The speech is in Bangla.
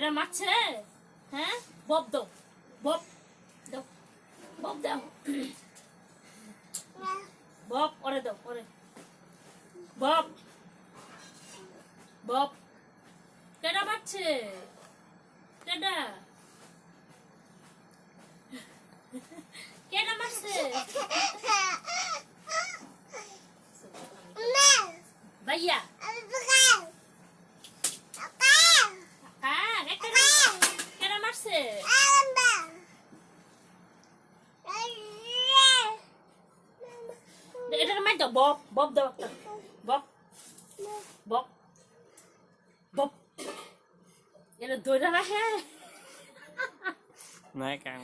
এটা মারছে হ্যাঁ বব দাও বব দাও বব দাও বব ওরে দাও ওরে বব বব কেডা মারছে কেডা কেডা মারছে ভাইয়া কেডা মারছে এটা মার দাও বব বব দাও একটা বব বব বব এটা দৌড়া রাখে নাই কাম